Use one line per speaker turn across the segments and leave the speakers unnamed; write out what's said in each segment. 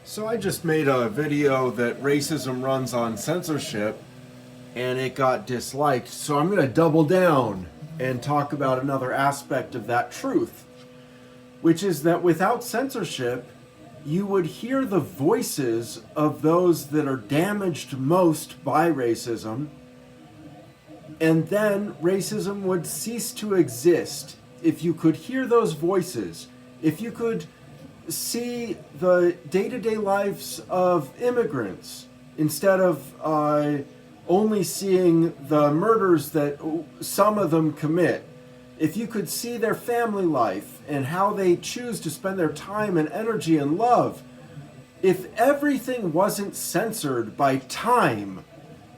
So I just made a video that racism runs on censorship and it got disliked. So I'm going to double down and talk about another aspect of that truth, which is that without censorship, you would hear the voices of those that are damaged most by racism, and then racism would cease to exist. If you could hear those voices, if you could see the day-to-day lives of immigrants instead of only seeing the murders that some of them commit, if you could see their family life and how they choose to spend their time and energy and love, if everything wasn't censored by time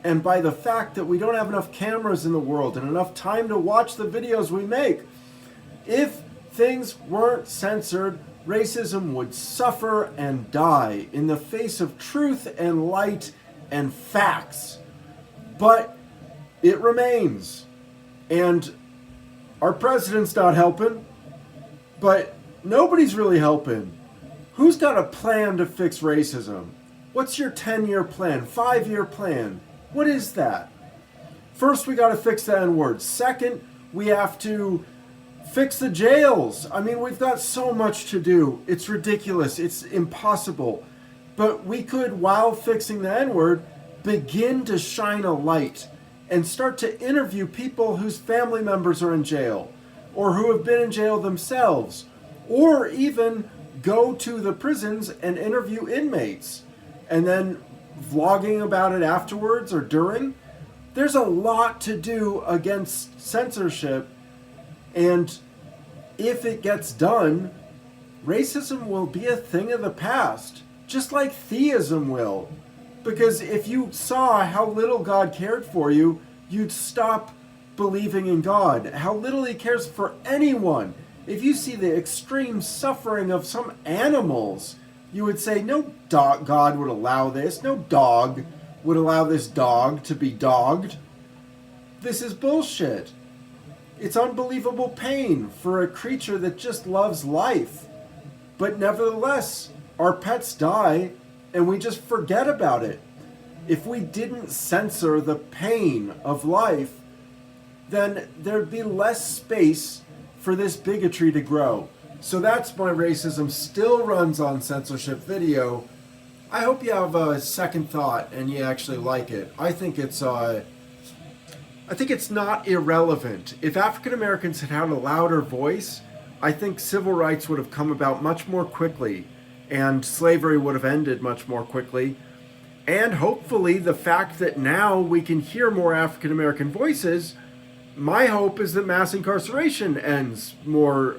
and by the fact that we don't have enough cameras in the world and enough time to watch the videos we make, if things weren't censored, racism would suffer and die in the face of truth and light and facts. But it remains. And our president's not helping, but nobody's really helping. Who's got a plan to fix racism? What's your 10-year plan, 5-year plan? What is that? First, we got to fix the N-word. Second, we have to fix the jails. I mean, we've got so much to do. It's ridiculous. It's impossible. But we could, while fixing the N-word, begin to shine a light and start to interview people whose family members are in jail or who have been in jail themselves, or even go to the prisons and interview inmates and then vlogging about it afterwards or during. There's a lot to do against censorship, and if it gets done, racism will be a thing of the past, just like theism will. Because if you saw how little God cared for you, you'd stop believing in God. How little He cares for anyone. If you see the extreme suffering of some animals, you would say, no God would allow this. No dog would allow this dog to be dogged. This is bullshit. It's unbelievable pain for a creature that just loves life. But nevertheless, our pets die and we just forget about it. If we didn't censor the pain of life, then there'd be less space for this bigotry to grow. So that's my racism still runs on censorship video. I hope you have a second thought and you actually like it. I think it's not irrelevant. If African Americans had had a louder voice, I think civil rights would have come about much more quickly and slavery would have ended much more quickly. And hopefully the fact that now we can hear more African American voices, my hope is that mass incarceration ends more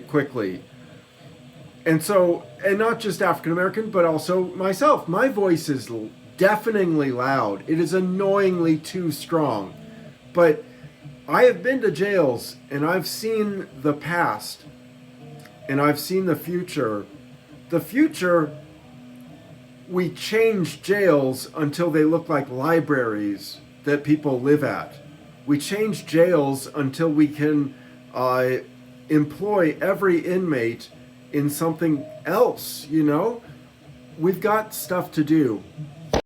quickly. And so, and not just African American, but also myself. My voice is deafeningly loud. It is annoyingly too strong. But I have been to jails and I've seen the past and I've seen the future. The future, we change jails until they look like libraries that people live at. We change jails until we can employ every inmate in something else, you know? We've got stuff to do.